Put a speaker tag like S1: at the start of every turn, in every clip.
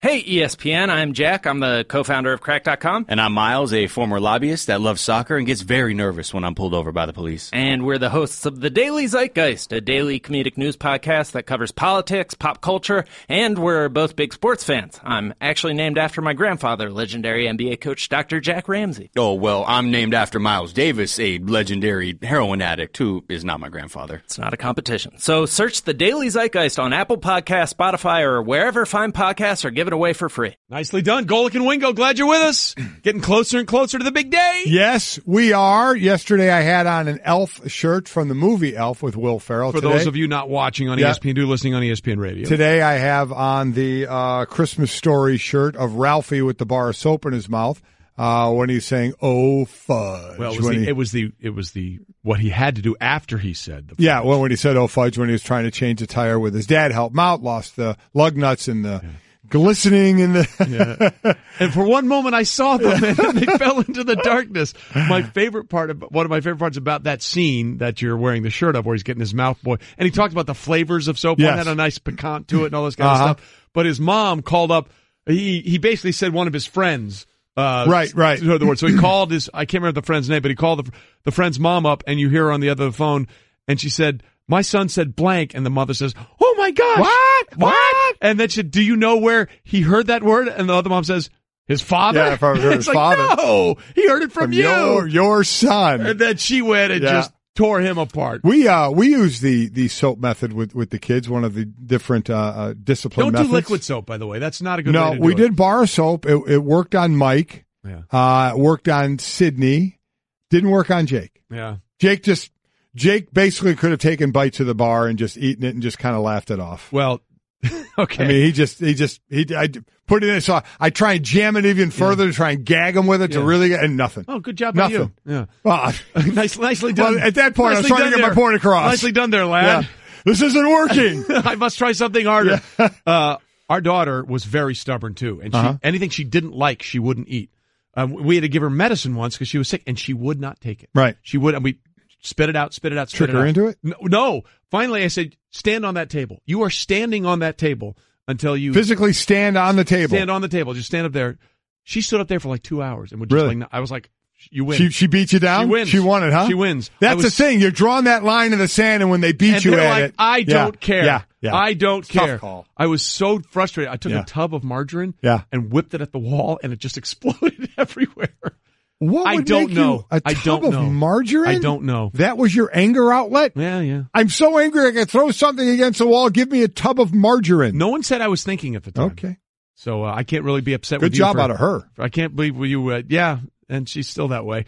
S1: Hey, ESPN, I'm Jack. I'm the co-founder of Crack.com.
S2: And I'm Miles, a former lobbyist that loves soccer and gets very nervous when I'm pulled over by the police.
S1: And we're the hosts of The Daily Zeitgeist, a daily comedic news podcast that covers politics, pop culture, and we're both big sports fans. I'm actually named after my grandfather, legendary NBA coach Dr. Jack Ramsey.
S2: Oh, well, I'm named after Miles Davis, a legendary heroin addict who is not my grandfather.
S1: It's not a competition. So search The Daily Zeitgeist on Apple Podcasts, Spotify, or wherever fine podcasts, or give it away for free.
S3: Nicely done. Golick and Wingo, glad you're with us. Getting closer and closer to the big day.
S4: Yes, we are. Yesterday I had on an Elf shirt from the movie Elf with Will Ferrell.
S3: For those of you not watching on ESPN, do listening on ESPN Radio.
S4: Today I have on the Christmas Story shirt of Ralphie with the bar of soap in his mouth when he's saying, "Oh fudge."
S3: Well, it was the what he had to do after he said the fudge.
S4: Yeah, well, when he said "oh fudge," when he was trying to change a tire with his dad, helped him out, lost the lug nuts and the glistening in the
S3: And for one moment I saw them and then they fell into the darkness. One of my favorite parts about that scene that you're wearing the shirt of, where he's getting his mouth boy, and he talked about the flavors of soap. One had a nice piquant to it and all this kind of stuff. But his mom called up. He basically said one of his friends.
S4: Right.
S3: The word. So he called I can't remember the friend's name, but he called the friend's mom up, and you hear her on the other phone, and she said, "My son said blank," and the mother says, "Oh my gosh, what?" And then she said, "Do you know where he heard that word?" And the other mom says, "His father."
S4: Yeah, from his father.
S3: No, he heard it from you,
S4: your son.
S3: And then she went and just tore him apart.
S4: We use the soap method with the kids. One of the different discipline methods.
S3: Don't do liquid soap, by the way. That's not a good way to do it.
S4: No, we did bar soap. It worked on Mike.
S3: Yeah.
S4: It worked on Sydney. Didn't work on Jake.
S3: Yeah.
S4: Jake basically could have taken bites of the bar and just eaten it and just kind of laughed it off.
S3: Well, okay.
S4: I mean, I put it in, so I try and jam it even further to try and gag him with it to really get, and nothing.
S3: Oh, good job by you. Yeah.
S4: Well,
S3: nicely done.
S4: Well, at that point, I was trying to get my point across.
S3: Nicely done there, lad.
S4: Yeah. This isn't working.
S3: I must try something harder. Yeah. Our daughter was very stubborn too, and anything she didn't like, she wouldn't eat. We had to give her medicine once because she was sick, and she would not take it.
S4: Right.
S3: She would, and we spit it out.
S4: Trick her into it?
S3: No. Finally, I said, stand on that table. You are standing on that table until you
S4: physically stand on the table.
S3: Stand on the table. Just stand up there. She stood up there for like 2 hours and would just I was like, you win.
S4: She beat you down?
S3: She wins.
S4: She won it, huh?
S3: She wins.
S4: That's the thing. You're drawing that line in the sand, and when they beat you at it.
S3: I don't care.
S4: Yeah.
S3: I don't care.
S4: Tough call.
S3: I was so frustrated. I took a tub of margarine and whipped it at the wall, and it just exploded everywhere.
S4: What would make you a tub of margarine?
S3: I don't know.
S4: That was your anger outlet?
S3: Yeah.
S4: I'm so angry I could throw something against the wall. Give me a tub of margarine.
S3: No one said I was thinking at the time.
S4: Okay.
S3: So I can't really be upset with you.
S4: Good job out of her.
S3: I can't believe you, and she's still that way.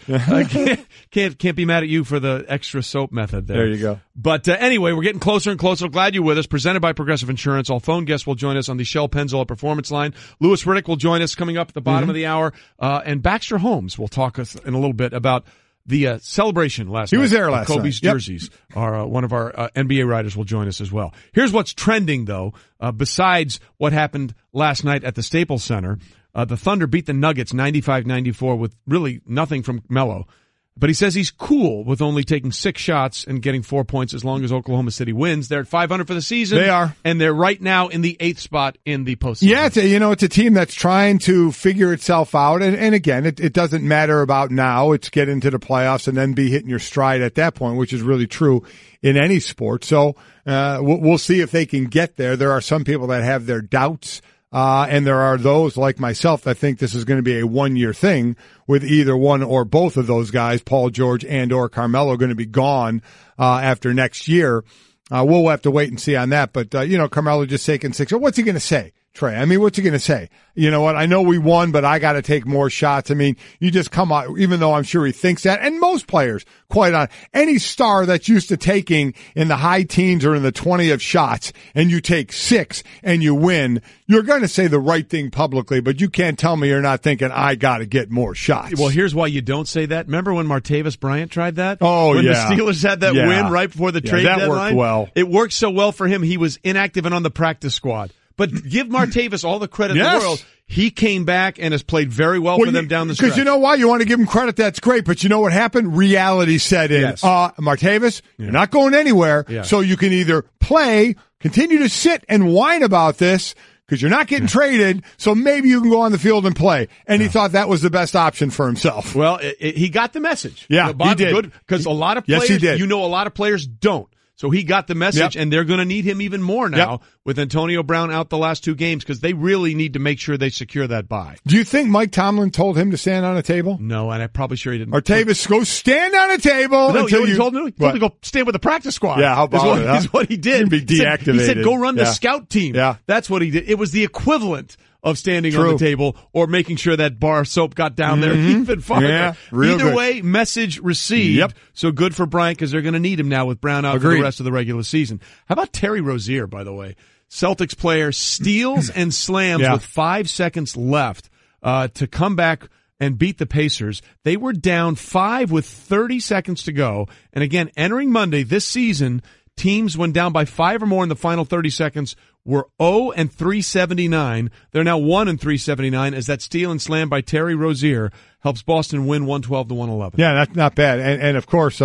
S3: Can't be mad at you for the extra soap method there.
S4: There you go.
S3: But anyway, we're getting closer and closer. Glad you're with us. Presented by Progressive Insurance. All phone guests will join us on the Shell Pennzoil Performance Line. Lewis Riddick will join us coming up at the bottom of the hour. And Baxter Holmes will talk us in a little bit about the celebration last night.
S4: He was there last night.
S3: Kobe's jerseys. One of our NBA writers will join us as well. Here's what's trending, though, besides what happened last night at the Staples Center. The Thunder beat the Nuggets 95-94 with really nothing from Melo. But he says he's cool with only taking 6 shots and getting 4 points as long as Oklahoma City wins. They're at 500 for the season.
S4: They are.
S3: And they're right now in the 8th spot in the postseason.
S4: Yeah, it's a team that's trying to figure itself out. And again, it doesn't matter about now. It's get into the playoffs and then be hitting your stride at that point, which is really true in any sport. So we'll see if they can get there. There are some people that have their doubts. And there are those like myself that think this is going to be a 1-year thing with either one or both of those guys, Paul George and or Carmelo, going to be gone after next year. We'll have to wait and see on that. But, Carmelo just taking 6. What's he going to say, Trey? I mean, what's he going to say? You know what? I know we won, but I got to take more shots. I mean, you just come out, even though I'm sure he thinks that, and most players, quite on any star that's used to taking in the high teens or in the 20 of shots, and you take 6 and you win, you're going to say the right thing publicly, but you can't tell me you're not thinking, I got to get more shots.
S3: Well, here's why you don't say that. Remember when Martavis Bryant tried that?
S4: Oh,
S3: when the Steelers had that win right before the trade
S4: that
S3: deadline?
S4: Worked well.
S3: It worked so well for him, he was inactive and on the practice squad. But give Martavis all the credit in the world. He came back and has played very well for them down the stretch.
S4: Because you know why? You want to give him credit, that's great. But you know what happened? Reality set in.
S3: Yes.
S4: Martavis, you're not going anywhere.
S3: Yeah.
S4: So you can either play, continue to sit and whine about this, because you're not getting traded, so maybe you can go on the field and play. And he thought that was the best option for himself.
S3: Well, he got the message.
S4: Yeah, he did.
S3: Because a lot of players,
S4: he did.
S3: a lot of players don't. So he got the message, and they're going to need him even more now with Antonio Brown out the last 2 games because they really need to make sure they secure that bye.
S4: Do you think Mike Tomlin told him to stand on a table?
S3: No, and I'm probably sure he didn't.
S4: Artavis, go stand on a table.
S3: No, he told him? He told him to go stand with the practice squad.
S4: Yeah, how about it?
S3: Is what he did.
S4: Be deactivated.
S3: He said, go run the scout team.
S4: Yeah.
S3: That's what he did. It was the equivalent of standing on the table or making sure that bar of soap got down there even farther.
S4: Yeah,
S3: Either way, message received.
S4: Yep.
S3: So good for Bryant because they're going to need him now with Brown out for the rest of the regular season. How about Terry Rozier, by the way? Celtics player steals and slams with 5 seconds left to come back and beat the Pacers. They were down 5 with 30 seconds to go. And again, entering Monday this season, teams when down by 5 or more in the final 30 seconds were 0-379. They're now 1-379 as that steal and slam by Terry Rozier helps Boston win 112-111.
S4: Yeah, that's not bad. And of course,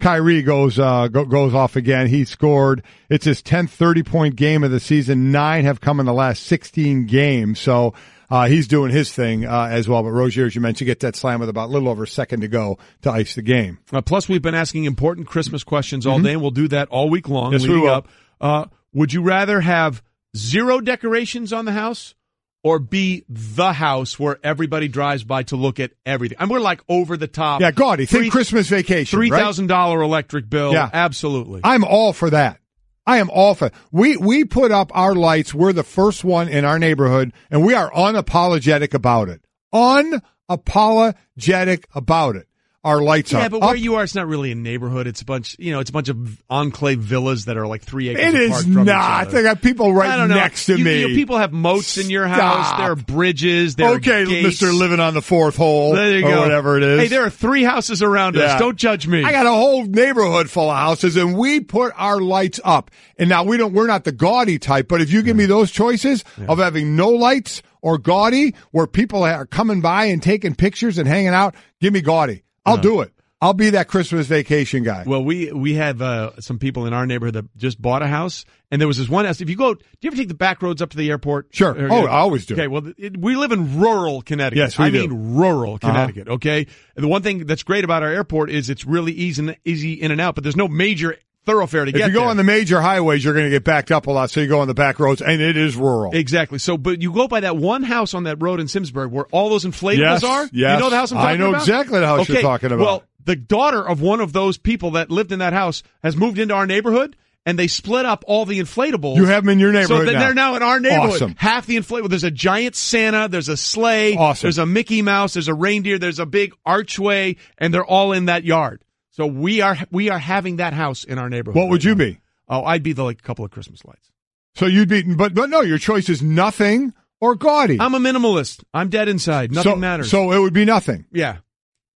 S4: Kyrie goes off again. He scored. It's his 10th 30-point game of the season. 9 have come in the last 16 games. So he's doing his thing as well. But Rozier, as you mentioned, gets that slam with about a little over a second to go to ice the game.
S3: Plus, we've been asking important Christmas questions all day, and we'll do that all week long.
S4: Yes, we will.
S3: Up. Would you rather have 0 decorations on the house or be the house where everybody drives by to look at everything? And we're like over the top.
S4: Yeah, gaudy. Think Christmas vacation.
S3: $3,000 electric bill.
S4: Yeah.
S3: Absolutely.
S4: I'm all for that. I am all for it. We put up our lights. We're the first one in our neighborhood, and we are unapologetic about it. Unapologetic about it. Our lights are
S3: up. Yeah, but where you are, it's not really a neighborhood. It's a bunch, it's a bunch of enclave villas that are like 3 acres apart from each other.
S4: It is not. They got people right next to me.
S3: People have moats in your house. There are bridges. There are gates.
S4: Mr. Living on the 4th hole.
S3: There you go.
S4: Or whatever it is.
S3: Hey, there are 3 houses around us. Don't judge me.
S4: I got a whole neighborhood full of houses, and we put our lights up. And now we're not the gaudy type, but if you give me those choices of having no lights or gaudy, where people are coming by and taking pictures and hanging out, give me gaudy. I'll do it. I'll be that Christmas vacation guy.
S3: Well, we have some people in our neighborhood that just bought a house, and there was this one house. If you go, do you ever take the back roads up to the airport?
S4: Sure. I always do.
S3: Okay, well, we live in rural Connecticut.
S4: Yes, we do.
S3: I mean rural Connecticut, okay? And the one thing that's great about our airport is it's really easy in and out, but there's no major thoroughfare to get there.
S4: If you go on the major highways, you're going to get backed up a lot, so you go on the back roads, and it is rural.
S3: Exactly. So, but you go by that one house on that road in Simsbury where all those inflatables are?
S4: Yes.
S3: You know the house I'm talking about?
S4: I know exactly the house you're talking about.
S3: Well, the daughter of one of those people that lived in that house has moved into our neighborhood, and they split up all the inflatables.
S4: You have them in your neighborhood
S3: So they're now in our neighborhood.
S4: Awesome.
S3: Half the inflatable. There's a giant Santa. There's a sleigh.
S4: Awesome.
S3: There's a Mickey Mouse. There's a reindeer. There's a big archway, and they're all in that yard. So we are having that house in our neighborhood.
S4: What would you be?
S3: Oh, I'd be a couple of Christmas lights.
S4: So you'd be, but no, your choice is nothing or gaudy.
S3: I'm a minimalist. I'm dead inside. Nothing matters.
S4: So it would be nothing.
S3: Yeah.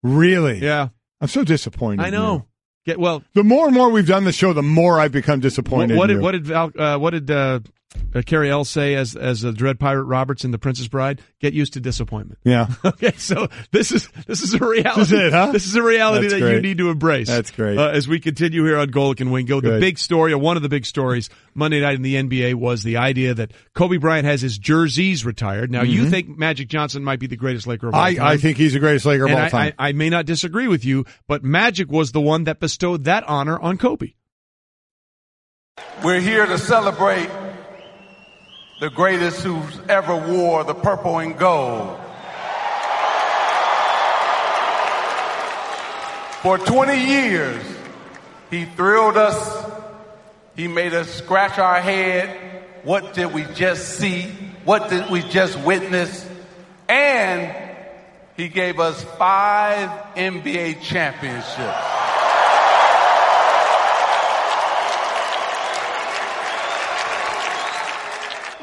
S4: Really?
S3: Yeah.
S4: I'm so disappointed.
S3: I know.
S4: The more and more we've done the show, the more I've become disappointed.
S3: What did Carrie Ells say as the Dread Pirate Roberts in The Princess Bride? Get used to disappointment.
S4: Yeah.
S3: Okay, so this is a reality.
S4: This is it, huh?
S3: This is a reality that you need to embrace.
S4: That's great.
S3: As we continue here on Golic and Wingo, the big story, or one of the big stories, Monday night in the NBA was the idea that Kobe Bryant has his jerseys retired. Now, you think Magic Johnson might be the greatest Laker of all time.
S4: I think he's the greatest Laker of all time.
S3: I may not disagree with you, but Magic was the one that bestowed that honor on Kobe.
S5: We're here to celebrate the greatest who's ever wore the purple and gold. For 20 years, he thrilled us. He made us scratch our head. What did we just see? What did we just witness? And he gave us 5 NBA championships.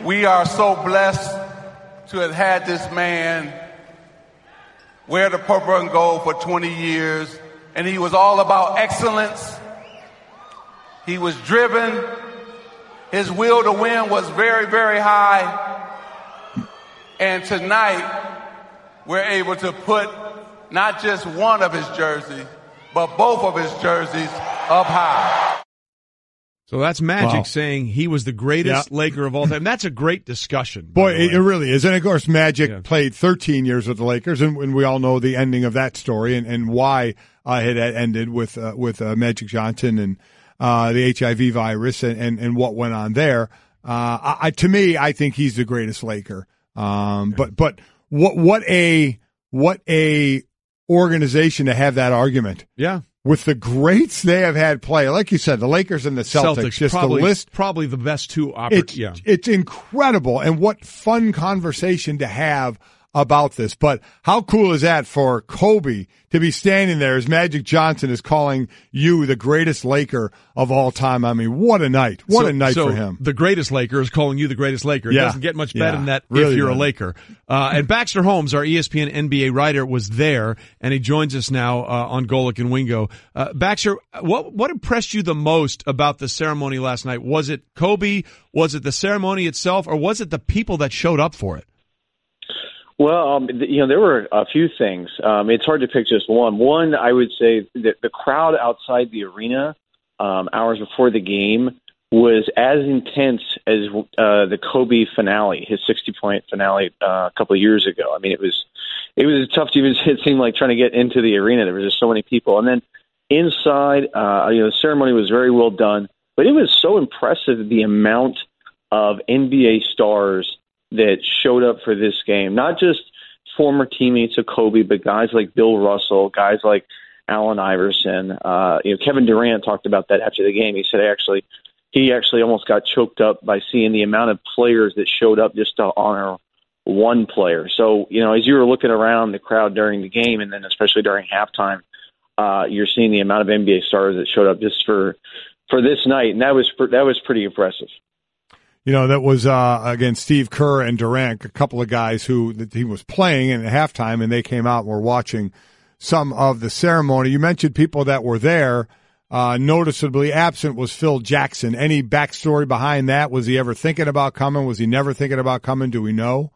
S5: We are so blessed to have had this man wear the purple and gold for 20 years, and he was all about excellence. He was driven. His will to win was very, very high. And tonight, we're able to put not just one of his jerseys, but both of his jerseys up high.
S3: So that's Magic saying he was the greatest Laker of all time. That's a great discussion.
S4: Boy, it really is. And, of course, Magic played 13 years with the Lakers, and we all know the ending of that story and why it had ended with Magic Johnson and the HIV virus and what went on there. To me, I think he's the greatest Laker. But what a organization to have that argument.
S3: Yeah.
S4: With the greats they have had play, like you said, the Lakers and the Celtics just
S3: probably,
S4: the list.
S3: Probably the best two
S4: It's incredible, and what fun conversation to have about this. But how cool is that for Kobe to be standing there as Magic Johnson is calling you the greatest Laker of all time? I mean, what a night. What a night for him.
S3: The greatest Laker is calling you the greatest Laker. It doesn't get much better than that
S4: really
S3: if you're
S4: doesn't.
S3: a Laker. And Baxter Holmes, our ESPN NBA writer, was there, and he joins us now on Golic and Wingo. Baxter, what impressed you the most about the ceremony last night? Was it Kobe? Was it the ceremony itself? Or was it the people that showed up for it?
S6: Well, there were a few things. It's hard to pick just one. One, I would say that the crowd outside the arena hours before the game was as intense as the Kobe finale, his 60-point finale a couple of years ago. I mean, it was tough to even. It seemed like trying to get into the arena. There were just so many people, and then inside, the ceremony was very well done. But it was so impressive the amount of NBA stars that showed up for this game, not just former teammates of Kobe, but guys like Bill Russell, guys like Allen Iverson. Kevin Durant talked about that after the game. He said he actually almost got choked up by seeing the amount of players that showed up just to honor one player. So, as you were looking around the crowd during the game, and then especially during halftime, you're seeing the amount of NBA stars that showed up just for this night, and that was pretty impressive.
S4: That was, again, Steve Kerr and Durant, a couple of guys that he was playing in at halftime, and they came out and were watching some of the ceremony. You mentioned people that were there. Noticeably absent was Phil Jackson. Any backstory behind that? Was he ever thinking about coming? Was he never thinking about coming? Do we know?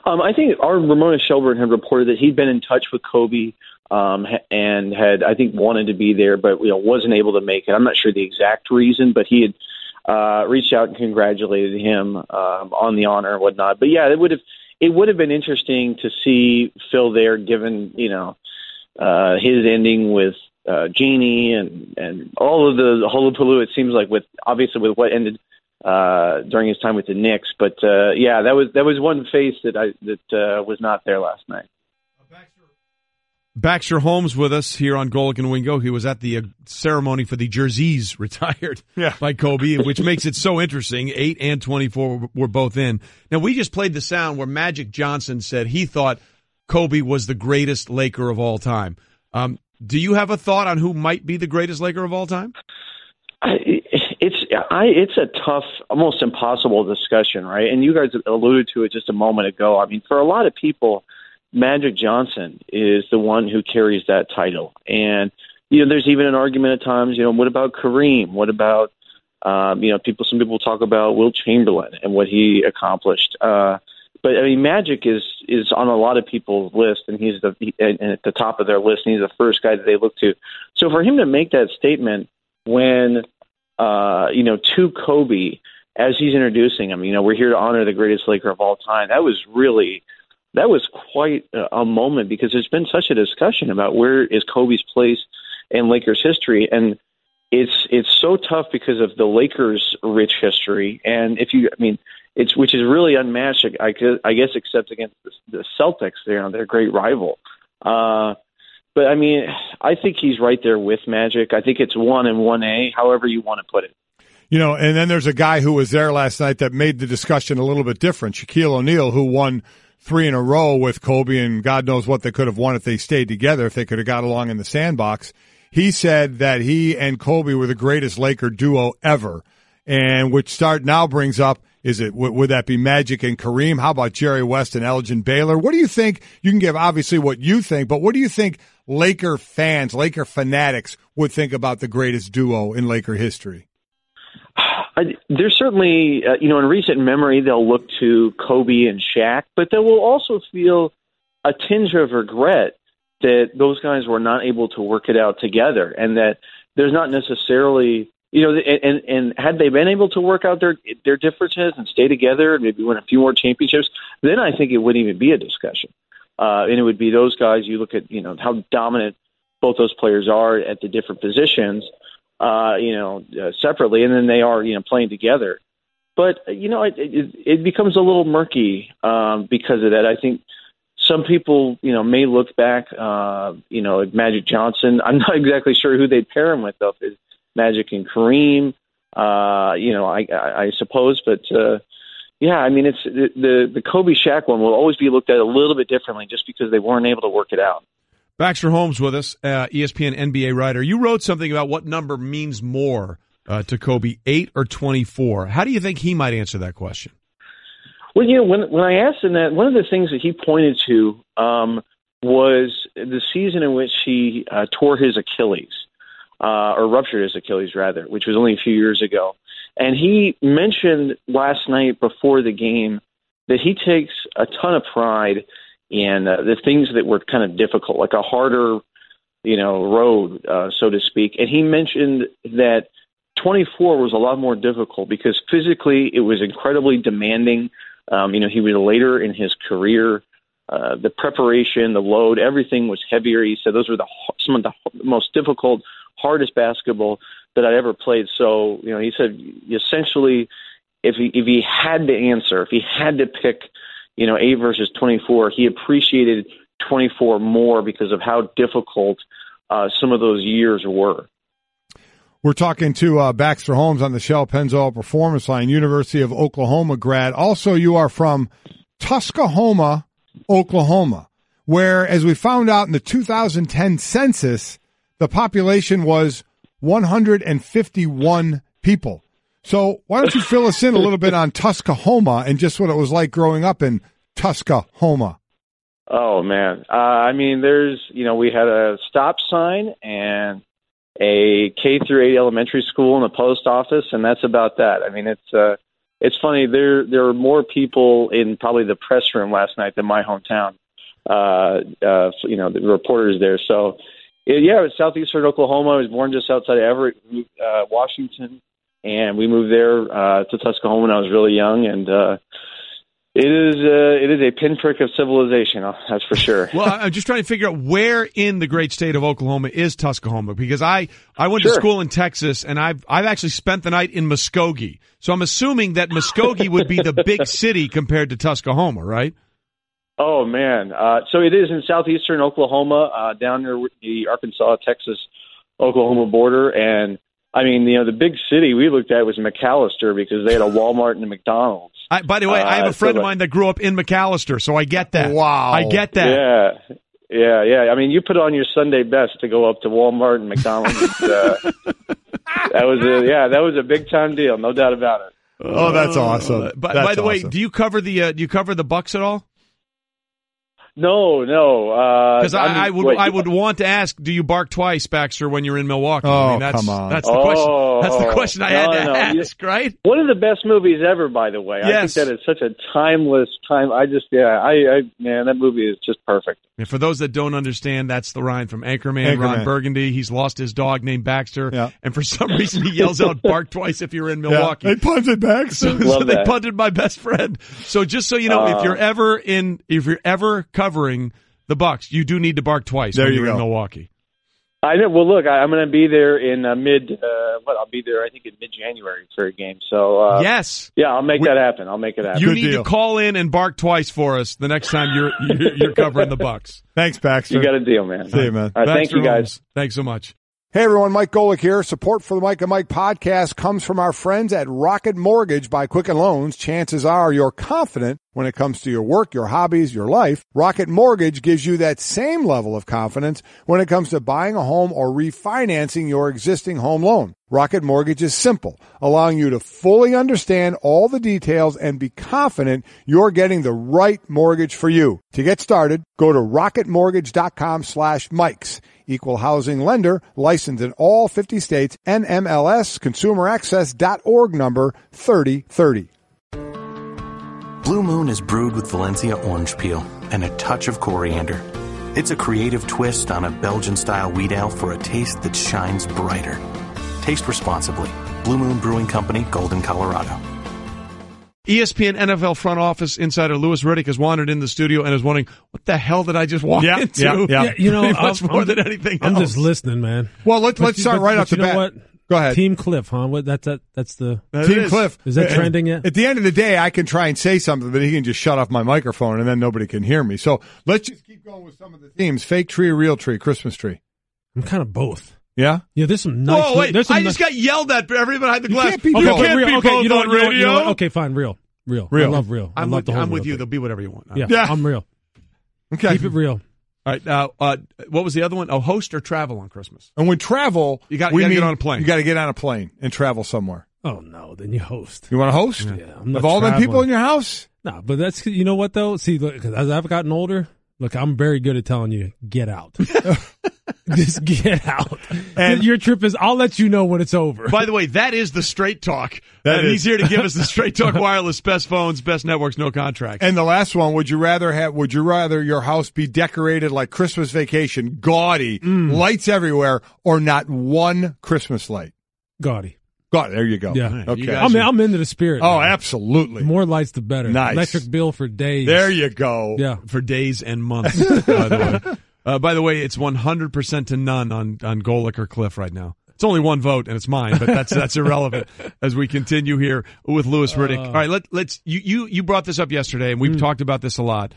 S6: I think our Ramona Shelburne had reported that he'd been in touch with Kobe and had, I think, wanted to be there, but wasn't able to make it. I'm not sure the exact reason, but he had reached out and congratulated him on the honor and whatnot. But yeah, it would have been interesting to see Phil there, given his ending with Jeannie and all of the hullabaloo. It seems like with what ended during his time with the Knicks. But that was one face that was not there last night.
S3: Baxter Holmes with us here on Golic and Wingo. He was at the ceremony for the jerseys retired by Kobe, which makes it so interesting. 8 and 24 were both in. Now, we just played the sound where Magic Johnson said he thought Kobe was the greatest Laker of all time. Do you have a thought on who might be the greatest Laker of all time?
S6: It's a tough, almost impossible discussion, right? And you guys alluded to it just a moment ago. I mean, for a lot of people, Magic Johnson is the one who carries that title. And, there's even an argument at times, what about Kareem? What about, some people talk about Wilt Chamberlain and what he accomplished. But I mean, Magic is on a lot of people's list, and he's at the top of their list, and he's the first guy that they look to. So for him to make that statement when, to Kobe, as he's introducing him, we're here to honor the greatest Laker of all time, that was quite a moment, because there's been such a discussion about where is Kobe's place in Lakers history. And it's so tough because of the Lakers' rich history. And which is really unmatched, I guess, except against the Celtics. They're their great rival. But I mean, I think he's right there with Magic. I think it's 1 and 1A, however you want to put it.
S4: And then there's a guy who was there last night that made the discussion a little bit different. Shaquille O'Neal, who won 3 in a row with Kobe, and God knows what they could have won if they stayed together, if they could have got along in the sandbox. He said that he and Kobe were the greatest Laker duo ever, and which now brings up, would that be Magic and Kareem? How about Jerry West and Elgin Baylor? What do you think? You can give obviously what you think, but what do you think Laker fans, Laker fanatics would think about the greatest duo in Laker history?
S6: There's certainly, in recent memory, they'll look to Kobe and Shaq, but they will also feel a tinge of regret that those guys were not able to work it out together, and that there's not necessarily and had they been able to work out their differences and stay together and maybe win a few more championships, then I think it wouldn't even be a discussion. And it would be those guys. You look at how dominant both those players are at the different positions, separately, and then they are playing together. But it becomes a little murky because of that. I think some people may look back at Magic Johnson. I'm not exactly sure who they'd pair him with though. If it's Magic and Kareem, I suppose, but it's the Kobe Shaq one will always be looked at a little bit differently just because they weren't able to work it out.
S3: Baxter Holmes with us, ESPN NBA writer. You wrote something about what number means more to Kobe, 8 or 24. How do you think he might answer that question?
S6: Well, when I asked him that, one of the things that he pointed to was the season in which he tore his Achilles. Or ruptured his Achilles, rather, which was only a few years ago. And he mentioned last night before the game that he takes a ton of pride in the things that were kind of difficult, like a harder, road, so to speak. And he mentioned that 24 was a lot more difficult because physically it was incredibly demanding. He was later in his career. The preparation, the load, everything was heavier. He said those were some of the most difficult, hardest basketball that I ever played. So, he said essentially if he had to answer, if he had to pick, 8 versus 24, he appreciated 24 more because of how difficult some of those years were.
S4: We're talking to Baxter Holmes on the Shell Pennzoil Performance Line, University of Oklahoma grad. Also, you are from Tuskahoma, Oklahoma, where, as we found out in the 2010 census, the population was 151 people. So why don't you fill us in a little bit on Tuskahoma and just what it was like growing up in Tuskahoma?
S6: Oh, man. We had a stop sign and a K through 8 elementary school and a post office, and that's about that. It's funny. There were more people in probably the press room last night than my hometown. The reporters there. So, it was southeastern Oklahoma. I was born just outside of Everett, Washington, and we moved there to Tuskahoma when I was really young. And it is a pinprick of civilization, that's for sure.
S3: Well, I'm just trying to figure out where in the great state of Oklahoma is Tuskahoma, because I went to school in Texas, and I've actually spent the night in Muskogee. So I'm assuming that Muskogee would be the big city compared to Tuskahoma, right?
S6: Oh, man. So it is in southeastern Oklahoma, down near the Arkansas, Texas, Oklahoma border. And, the big city we looked at was McAllister because they had a Walmart and a McDonald's.
S3: By the way, I have a friend of mine that grew up in McAllister, so I get that.
S4: Wow.
S3: I get that.
S6: Yeah. You put on your Sunday best to go up to Walmart and McDonald's. That was a big-time deal, no doubt about it.
S4: Oh, that's awesome.
S3: By the way, do you cover the Bucks at all?
S6: No.
S3: Because I would want to ask, do you bark twice, Baxter, when you're in Milwaukee?
S4: Oh, come on.
S3: That's the question. That's the question I had to ask, right?
S6: One of the best movies ever, by the way.
S3: Yes.
S6: I think that is such a timeless time. That movie is just perfect.
S3: And for those that don't understand, that's the line from Anchorman. Ron Burgundy. He's lost his dog named Baxter, and for some reason he yells out, "Bark twice if you're in Milwaukee."
S4: They punted Baxter.
S3: So they punted my best friend. So just so you know, if you're ever covering the Bucks, you do need to bark twice when you're in Milwaukee.
S6: I know. Well, look, I'm going to be there in I'll be there, I think, in mid-January for a game. So
S3: yes,
S6: I'll make that happen.
S3: You need to call in and bark twice for us the next time you're covering the Bucks.
S4: Thanks, Baxter.
S6: You got a deal, man.
S4: See you, man.
S6: All right, thank you, guys.
S3: Holmes, thanks so much.
S4: Hey, everyone, Mike Golick here. Support for the Mike and Mike podcast comes from our friends at Rocket Mortgage by Quicken Loans. Chances are you're confident when it comes to your work, your hobbies, your life. Rocket Mortgage gives you that same level of confidence when it comes to buying a home or refinancing your existing home loan. Rocket Mortgage is simple, allowing you to fully understand all the details and be confident you're getting the right mortgage for you. To get started, go to rocketmortgage.com/Mikes. Equal housing lender, licensed in all 50 states, NMLS, consumeraccess.org number 3030.
S7: Blue Moon is brewed with Valencia orange peel and a touch of coriander. It's a creative twist on a Belgian-style wheat ale for a taste that shines brighter. Taste responsibly. Blue Moon Brewing Company, Golden, Colorado.
S3: ESPN NFL front office insider Louis Riddick has wandered in the studio and is wondering, what the hell did I just walk into?
S8: Yeah, you know,
S3: much more than anything else.
S8: I'm just listening, man.
S4: Well, let's start right off the bat.
S8: What?
S4: Go ahead.
S8: Team Cliff, huh? That's the
S4: Team Cliff.
S8: Is that trending yet?
S4: At the end of the day, I can try and say something, but he can just shut off my microphone, and then nobody can hear me. So let's just keep going with some of the themes. Fake tree or real tree? Christmas tree.
S8: I'm kind of both.
S4: Yeah?
S8: Yeah, there's some nice...
S3: Whoa, wait, I just got yelled at everybody behind the glass.
S4: Can't be
S3: you
S4: both.
S3: can't be
S8: real.
S3: both on radio.
S8: You know what? Okay, fine, real. I love real.
S3: I'm
S8: love
S3: with you.
S8: Thing.
S3: They'll be whatever you want.
S8: Yeah, I'm real.
S4: Okay.
S8: Keep it real.
S3: All right. What was the other one? Oh, host or travel on Christmas?
S4: And when travel,
S3: you got to get on a plane.
S4: You got to get on a plane and travel somewhere.
S8: Oh, no, then you host.
S4: You want to host?
S8: Yeah. I'm not
S4: Of all them people in your house?
S8: No, but that's, you know what, though? See, look, as I've gotten older, look, I'm very good at telling you, get out. Just get out. And your trip is, I'll let you know when it's over.
S3: By the way, that is the Straight Talk.
S4: And
S3: he's here to give us the Straight Talk Wireless, best phones, best networks, no contracts.
S4: And the last one, would you rather your house be decorated like Christmas Vacation, gaudy, lights everywhere, or not one Christmas light?
S8: Gaudy.
S4: There you go.
S8: Yeah.
S4: Okay.
S8: I'm into the spirit.
S4: Oh,
S8: man.
S4: absolutely.
S8: The more lights, the better.
S4: Nice.
S8: Electric bill for days.
S4: There you go.
S8: Yeah.
S3: For days and months, by the way, it's 100% to none on Golick or Cliff right now. It's only one vote, and it's mine, but that's irrelevant as we continue here with Louis Riddick. All right, let's. You brought this up yesterday, and we've talked about this a lot.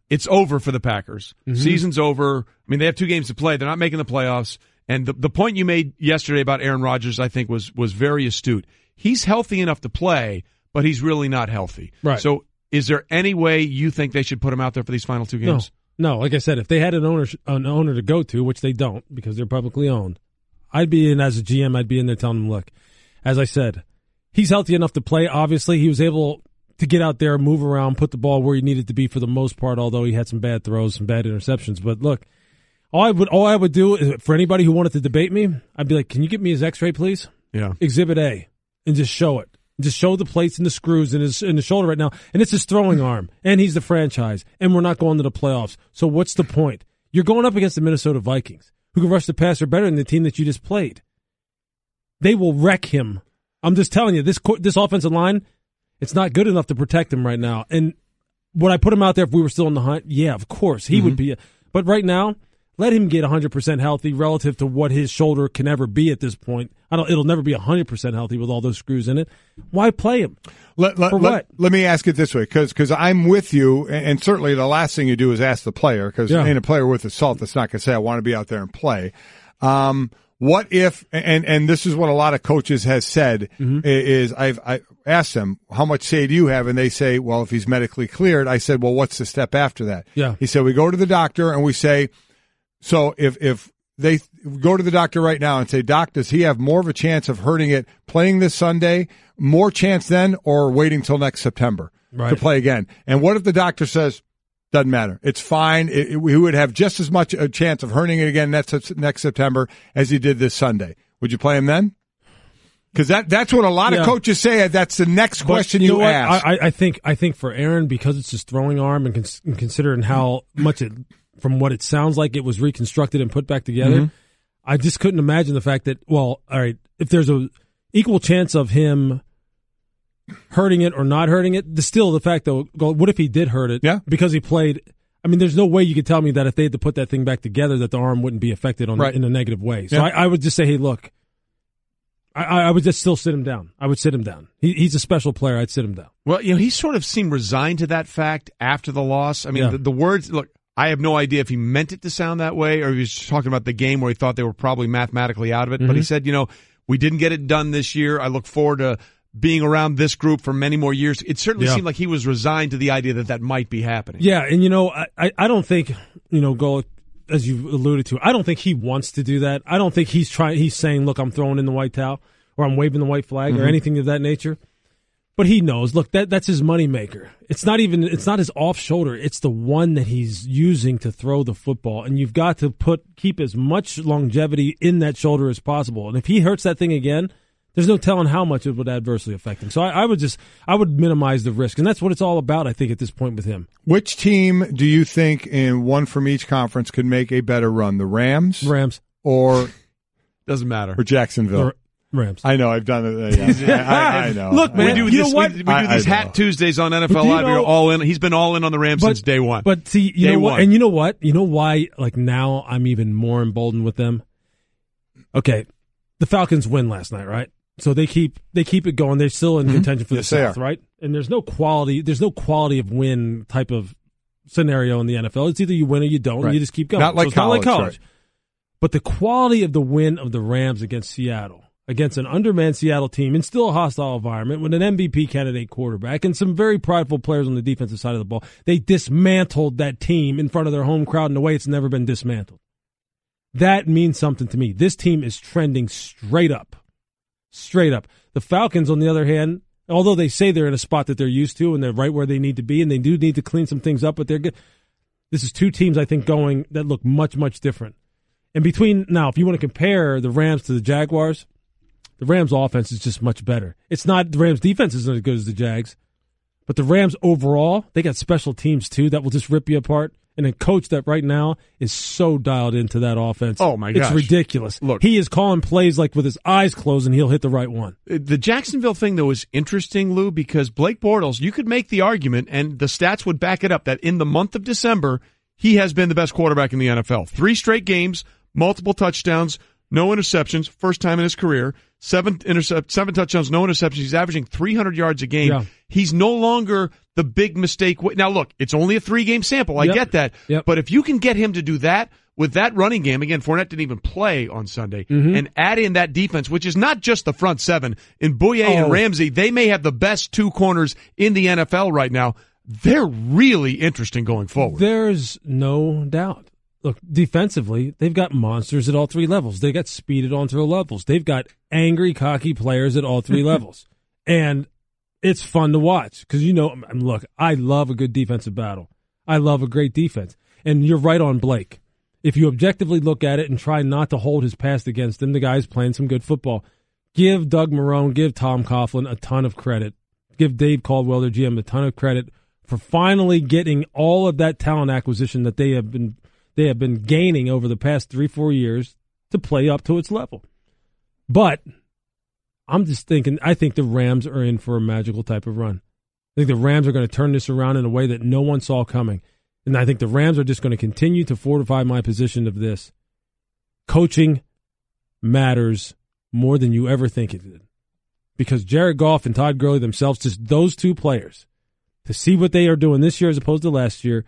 S3: It's over for the Packers. Mm-hmm. Season's over. I mean, they have 2 games to play. They're not making the playoffs. And the point you made yesterday about Aaron Rodgers, I think, was very astute. He's healthy enough to play, but he's really not healthy.
S8: Right.
S3: So is there any way you think they should put him out there for these final 2 games?
S8: No. Like I said, if they had an owner to go to, which they don't because they're publicly owned, I'd be in as a GM. I'd be in there telling them, look, as I said, he's healthy enough to play. Obviously, he was able to get out there, move around, put the ball where he needed to be for the most part, although he had some bad throws, some bad interceptions. But look, all I would do is, for anybody who wanted to debate me, I'd be like, can you get me his X-ray, please?
S3: Yeah.
S8: Exhibit A, and just show it. Just show the plates and the screws in the shoulder right now, and it's his throwing arm, and he's the franchise, and we're not going to the playoffs. So what's the point? You're going up against the Minnesota Vikings, who can rush the passer better than the team that you just played. They will wreck him. I'm just telling you, this offensive line, it's not good enough to protect him right now. And would I put him out there if we were still in the hunt? Yeah, of course. He would be. But right now, let him get 100% healthy relative to what his shoulder can ever be at this point. It'll never be 100% healthy with all those screws in it. Why play him?
S4: Let me ask it this way, because I'm with you, and certainly the last thing you do is ask the player, because ain't a player worth his salt that's not going to say, I want to be out there and play. What if, and this is what a lot of coaches has said, is I asked them, how much say do you have? And they say, well, if he's medically cleared. I said, well, what's the step after that?
S8: Yeah.
S4: He said, we go to the doctor and we say, so if they go to the doctor right now and say, Doc, does he have more of a chance of hurting it playing this Sunday, more chance then, or waiting till next September to play again? And what if the doctor says, doesn't matter, it's fine, we would have just as much a chance of hurting it again next September as he did this Sunday? Would you play him then? Because that's what a lot of coaches say. That's the next question you ask.
S8: I think for Aaron, because it's his throwing arm, and considering how much it, from what it sounds like, it was reconstructed and put back together, I just couldn't imagine the fact that, well, all right, if there's a equal chance of him hurting it or not hurting it, still the fact, though, what if he did hurt it?
S4: Yeah.
S8: Because he played. I mean, there's no way you could tell me that if they had to put that thing back together, that the arm wouldn't be affected in a negative way. So I would just say, hey, look, I would just still sit him down. I would sit him down. He's a special player. I'd sit him down.
S3: Well, he sort of seemed resigned to that fact after the loss. I mean, the words, look, I have no idea if he meant it to sound that way or if he was talking about the game where he thought they were probably mathematically out of it. But he said, we didn't get it done this year. I look forward to being around this group for many more years. It certainly seemed like he was resigned to the idea that might be happening.
S8: Yeah, and I don't think, Go, as you've alluded to, I don't think he wants to do that. I don't think he's saying, look, I'm throwing in the white towel or I'm waving the white flag or anything of that nature. But he knows, look, that's his moneymaker. It's not his off shoulder. It's the one that he's using to throw the football. And you've got to keep as much longevity in that shoulder as possible. And if he hurts that thing again, there's no telling how much it would adversely affect him. So I would minimize the risk. And that's what it's all about, I think, at this point with him.
S4: Which team do you think, in one from each conference, could make a better run? The Rams?
S8: Rams.
S4: Or
S3: doesn't matter.
S4: Or Jacksonville?
S8: Rams.
S4: I know. I've done it. I know.
S3: Look, man,
S8: you know what?
S3: We do these Hat Tuesdays on NFL Live. We're all in. He's been all in on the Rams since day one.
S8: But see, you know what? And you know what? You know why? Like now, I'm even more emboldened with them. Okay, the Falcons win last night, right? So they keep it going. They're still in contention for the South, right? And there's no quality of win type of scenario in the NFL. It's either you win or you don't, and you just keep going.
S4: Not like college.
S8: Right. But the quality of the win of the Rams against Seattle, against an undermanned Seattle team in still a hostile environment with an MVP candidate quarterback and some very prideful players on the defensive side of the ball, they dismantled that team in front of their home crowd in a way it's never been dismantled. That means something to me. This team is trending straight up. Straight up. The Falcons, on the other hand, although they say they're in a spot that they're used to and they're right where they need to be and they do need to clean some things up, but they're good. This is two teams, I think, going that look much, much different. And now, if you want to compare the Rams to the Jaguars, the Rams' offense is just much better. It's not the Rams' defense isn't as good as the Jags, but the Rams overall, they got special teams too that will just rip you apart. And a coach that right now is so dialed into that offense.
S3: Oh, my gosh.
S8: It's ridiculous.
S3: Look,
S8: he is calling plays like with his eyes closed, and he'll hit the right one.
S3: The Jacksonville thing, though, is interesting, Lou, because Blake Bortles, you could make the argument, and the stats would back it up, that in the month of December, he has been the best quarterback in the NFL. 3 straight games, multiple touchdowns, no interceptions, first time in his career, 7 touchdowns, no interceptions. He's averaging 300 yards a game. Yeah. He's no longer the big mistake. Now, look, it's only a 3-game sample. I get that. Yep. But if you can get him to do that with that running game, again, Fournette didn't even play on Sunday, and add in that defense, which is not just the front 7. In Bouye and Ramsey, they may have the best 2 corners in the NFL right now. They're really interesting going forward.
S8: There's no doubt. Look, defensively, they've got monsters at all 3 levels. They got speed at all 3 levels. They've got angry, cocky players at all 3 levels. And it's fun to watch because, look, I love a good defensive battle. I love a great defense. And you're right on Blake. If you objectively look at it and try not to hold his past against him, the guy's playing some good football. Give Doug Marrone, give Tom Coughlin a ton of credit. Give Dave Caldwell, their GM, a ton of credit for finally getting all of that talent acquisition that they have been gaining over the past 3-4 years to play up to its level. But I'm just thinking, I think the Rams are in for a magical type of run. I think the Rams are going to turn this around in a way that no one saw coming. And I think the Rams are just going to continue to fortify my position of this. Coaching matters more than you ever think it did. Because Jared Goff and Todd Gurley themselves, just those 2 players, to see what they are doing this year as opposed to last year,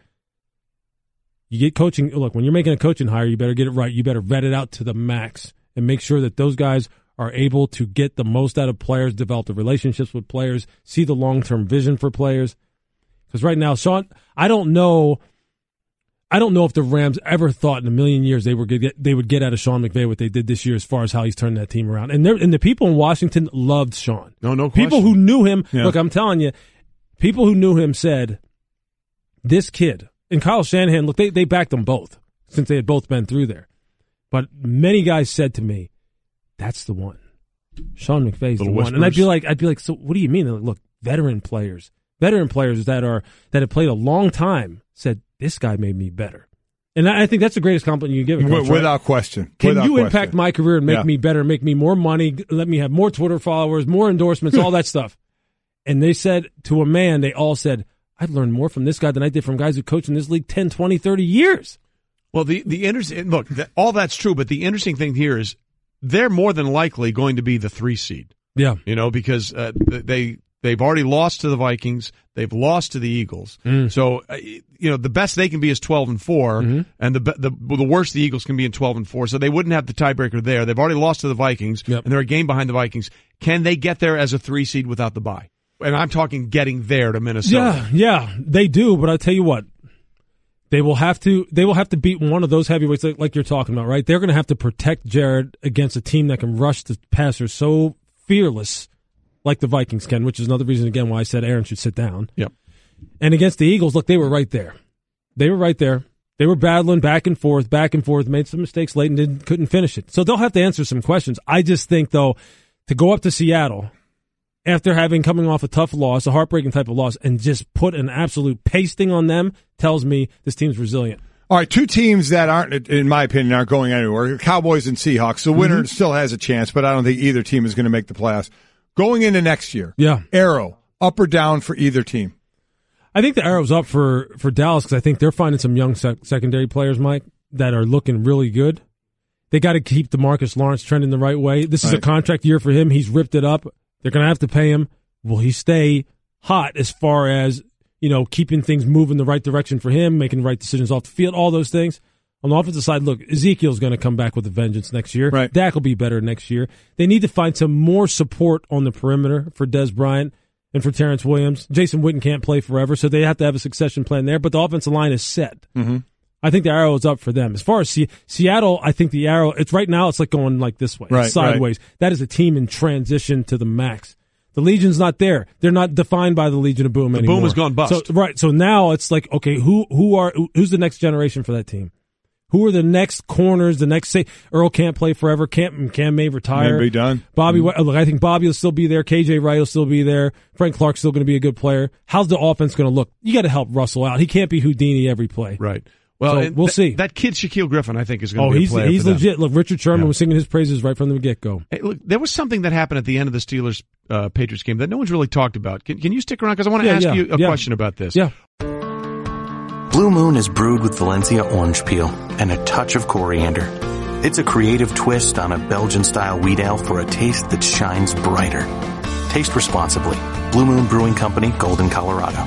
S8: you get coaching. Look, when you're making a coaching hire, you better get it right. You better vet it out to the max and make sure that those guys are able to get the most out of players, develop the relationships with players, see the long-term vision for players. Because right now, Sean, I don't know if the Rams ever thought in a million years they would get out of Sean McVay what they did this year as far as how he's turned that team around. And the people in Washington loved Sean.
S3: No question.
S8: People who knew him, look, I'm telling you, people who knew him said, this kid, and Kyle Shanahan, look, they backed them both since they had both been through there. But many guys said to me, that's the one. Sean McVay's the one. And I'd be like, so what do you mean? Like, look, veteran players that have played a long time said, this guy made me better. And I think that's the greatest compliment you can give a coach,
S4: without
S8: right?
S4: question.
S8: Can you impact my career and make me better, make me more money, let me have more Twitter followers, more endorsements, all that stuff? And they said, to a man, they all said, I've learned more from this guy than I did from guys who coached in this league 10, 20, 30 years.
S3: Well, the interesting look, all that's true, but the interesting thing here is they're more than likely going to be the 3 seed.
S8: Yeah,
S3: because they've already lost to the Vikings, they've lost to the Eagles. So the best they can be is 12-4, and the worst the Eagles can be in 12-4. So they wouldn't have the tiebreaker there. They've already lost to the Vikings, and they're a game behind the Vikings. Can they get there as a 3 seed without the bye? And I'm talking getting there to Minnesota.
S8: Yeah, they do. But I'll tell you what, they will have to beat one of those heavyweights like you're talking about, right? They're going to have to protect Jared against a team that can rush the passer so fearless like the Vikings can, which is another reason, again, why I said Aaron should sit down.
S3: Yep.
S8: And against the Eagles, look, they were right there. They were battling back and forth, made some mistakes late and couldn't finish it. So they'll have to answer some questions. I just think, though, to go up to Seattle after coming off a tough loss, a heartbreaking type of loss, and just put an absolute pasting on them tells me this team's resilient.
S4: All right, two teams that aren't, in my opinion, aren't going anywhere. Cowboys and Seahawks. The winner still has a chance, but I don't think either team is going to make the playoffs. Going into next year, arrow, up or down for either team?
S8: I think the arrow's up for Dallas because I think they're finding some young secondary players, Mike, that are looking really good. They got to keep DeMarcus Lawrence trending the right way. This is a contract year for him. He's ripped it up. They're going to have to pay him. Will he stay hot as far as, keeping things moving the right direction for him, making the right decisions off the field, all those things? On the offensive side, look, Ezekiel's going to come back with a vengeance next year.
S4: Right.
S8: Dak will be better next year. They need to find some more support on the perimeter for Dez Bryant and for Terrence Williams. Jason Witten can't play forever, so they have to have a succession plan there, but the offensive line is set.
S4: Mm-hmm.
S8: I think the arrow is up for them. As far as Seattle, I think the arrow, it's right now, it's like going like this way, sideways. Right. That is a team in transition to the max. The Legion's not there. They're not defined by the Legion of Boom anymore.
S3: Boom has gone bust.
S8: So now it's like, okay, who's the next generation for that team? Who are the next corners? The next, say, Earl can't play forever. Cam may retire.
S4: May be done.
S8: Bobby, look, I think Bobby will still be there. KJ Wright will still be there. Frank Clark's still going to be a good player. How's the offense going to look? You got to help Russell out. He can't be Houdini every play.
S3: Right. Well,
S8: so we'll see.
S3: That kid Shaquille Griffin, I think, is going to be a player.
S8: He's legit. Look, Richard Sherman was singing his praises right from the get-go.
S3: Hey, look, there was something that happened at the end of the Steelers Patriots game that no one's really talked about. Can you stick around because I want to ask you a question about this?
S8: Yeah.
S7: Blue Moon is brewed with Valencia orange peel and a touch of coriander. It's a creative twist on a Belgian-style wheat ale for a taste that shines brighter. Taste responsibly. Blue Moon Brewing Company, Golden, Colorado.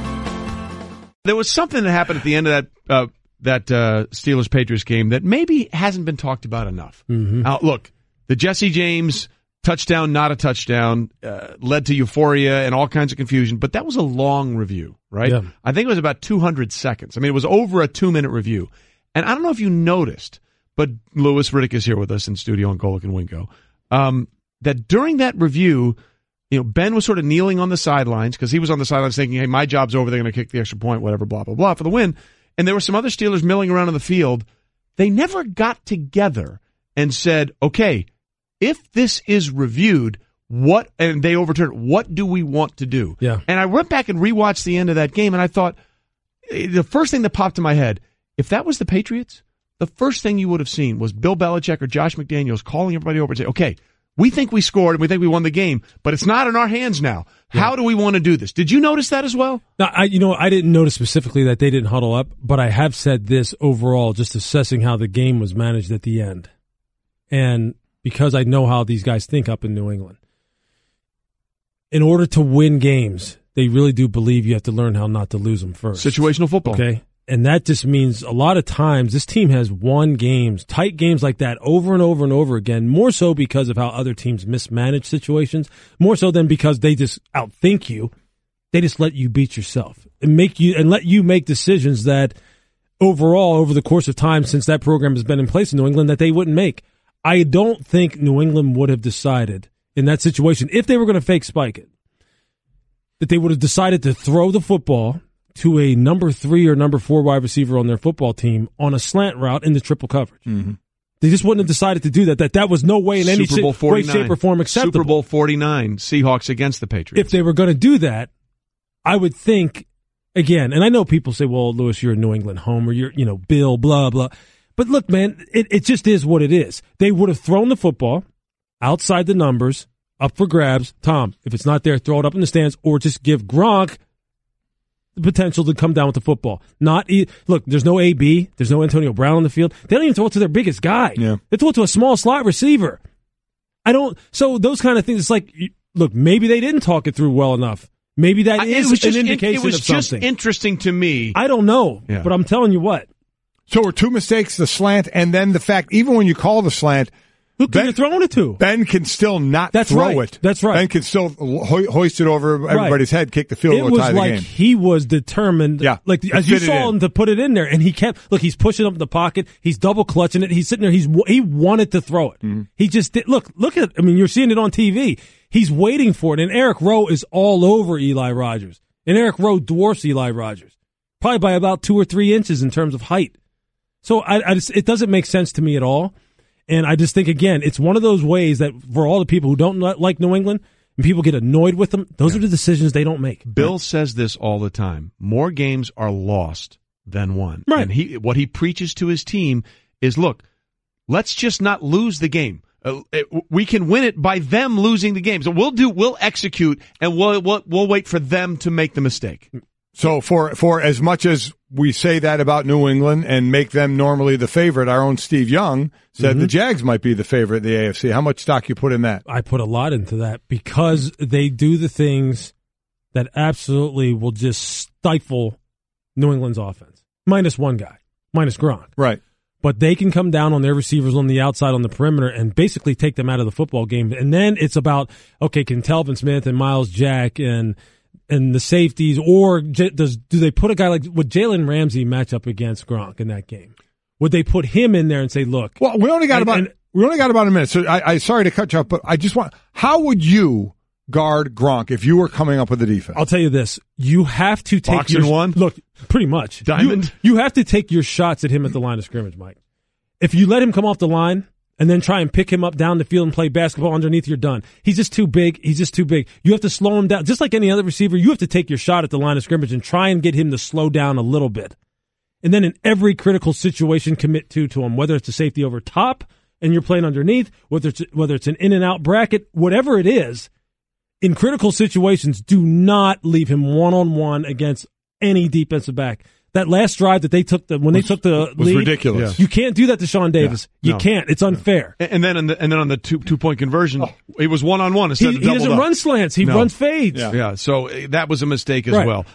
S3: There was something that happened at the end of that Steelers-Patriots game that maybe hasn't been talked about enough.
S8: Mm-hmm.
S3: Now, look, the Jesse James touchdown, not a touchdown, led to euphoria and all kinds of confusion, but that was a long review, right?
S8: Yeah.
S3: I think it was about 200 seconds. I mean, it was over a 2-minute review. And I don't know if you noticed, but Louis Riddick is here with us in studio on Golick and Wingo, that during that review, Ben was sort of kneeling on the sidelines because he was on the sidelines thinking, hey, my job's over, they're going to kick the extra point, whatever, blah, blah, blah, for the win. And there were some other Steelers milling around on the field. They never got together and said, okay, if this is reviewed, and they overturned it, what do we want to do?
S8: Yeah.
S3: And I went back and rewatched the end of that game, and I thought, the first thing that popped in my head, if that was the Patriots, the first thing you would have seen was Bill Belichick or Josh McDaniels calling everybody over and say, okay, we think we scored and we think we won the game, but it's not in our hands now. Yeah. How do we want to do this? Did you notice that as well?
S8: No, I didn't notice specifically that they didn't huddle up, but I have said this overall, just assessing how the game was managed at the end. And because I know how these guys think up in New England. In order to win games, they really do believe you have to learn how not to lose them first.
S3: Situational football.
S8: Okay? And that just means a lot of times this team has won games, tight games like that over and over and over again, more so because of how other teams mismanage situations, more so than because they just outthink you. They just let you beat yourself and let you make decisions that overall over the course of time since that program has been in place in New England that they wouldn't make. I don't think New England would have decided in that situation, if they were going to fake spike it, that they would have decided to throw the football to a number 3 or number 4 wide receiver on their football team on a slant route in the triple coverage.
S3: Mm-hmm.
S8: They just wouldn't have decided to do that. That was no way in any way, shape, or form acceptable.
S3: Super Bowl 49, Seahawks against the Patriots.
S8: If they were going to do that, I would think, again, and I know people say, well, Louis, you're a New England homer, you're, Bill, blah, blah. But look, man, it just is what it is. They would have thrown the football outside the numbers, up for grabs. Tom, if it's not there, throw it up in the stands, or just give Gronk the potential to come down with the football. Look, there's no AB, there's no Antonio Brown on the field. They don't even throw it to their biggest guy.
S4: Yeah.
S8: They throw it to a small slot receiver. So those kind of things, it's like, look, maybe they didn't talk it through well enough. Maybe that is an indication of something. It was just
S3: interesting to me.
S8: I don't know, but I'm telling you what.
S4: So were two mistakes, the slant, and then the fact, even when you call the slant,
S8: who could have thrown it to?
S4: Ben can still not throw it.
S8: That's right.
S4: Ben can still hoist it over everybody's head, kick the field goal, tie the game.
S8: It was like he was determined, as you saw him, to put it in there, and he kept, he's pushing up in the pocket, he's double clutching it, he's sitting there, he wanted to throw it. Mm-hmm. He just did, look at, you're seeing it on TV. He's waiting for it, and Eric Rowe is all over Eli Rogers. And Eric Rowe dwarfs Eli Rogers, probably by about 2 or 3 inches in terms of height. So it doesn't make sense to me at all. And I just think, again, it's one of those ways that for all the people who don't like New England and people get annoyed with them, those are the decisions they don't make.
S3: Bill says this all the time. More games are lost than one.
S8: Right.
S3: And what he preaches to his team is, look, let's just not lose the game. We can win it by them losing the game. So we'll execute, and we'll wait for them to make the mistake.
S4: So for as much as we say that about New England and make them normally the favorite, our own Steve Young said the Jags might be the favorite in the AFC. How much stock you put in that?
S8: I put a lot into that because they do the things that absolutely will just stifle New England's offense. Minus one guy, minus Gronk.
S4: Right.
S8: But they can come down on their receivers on the outside on the perimeter and basically take them out of the football game. And then it's about, okay, can Telvin Smith and Miles Jack and the safeties, or do they put a guy like, would Jalen Ramsey match up against Gronk in that game? Would they put him in there and say, look?
S4: Well, we only got about a minute. So I sorry to cut you off, but I just how would you guard Gronk if you were coming up with the defense?
S8: I'll tell you this. You have to take
S3: Box and one?
S8: Look, pretty much.
S3: Diamond?
S8: You have to take your shots at him at the line of scrimmage, Mike. If you let him come off the line and then try and pick him up down the field and play basketball underneath, you're done. He's just too big. You have to slow him down. Just like any other receiver, you have to take your shot at the line of scrimmage and try and get him to slow down a little bit. And then in every critical situation, commit to him, whether it's a safety over top and you're playing underneath, whether it's an in and out bracket, whatever it is. In critical situations, do not leave him one-on-one against any defensive back. That last drive that they took when they took the
S4: was
S8: lead,
S4: ridiculous.
S8: You can't do that to Sean Davis.
S3: Yeah.
S8: You can't. It's unfair.
S3: And then on the 2-point conversion, it was one-on-one instead of doubled up.
S8: He doesn't run slants. He runs fades.
S3: Yeah. So that was a mistake as well.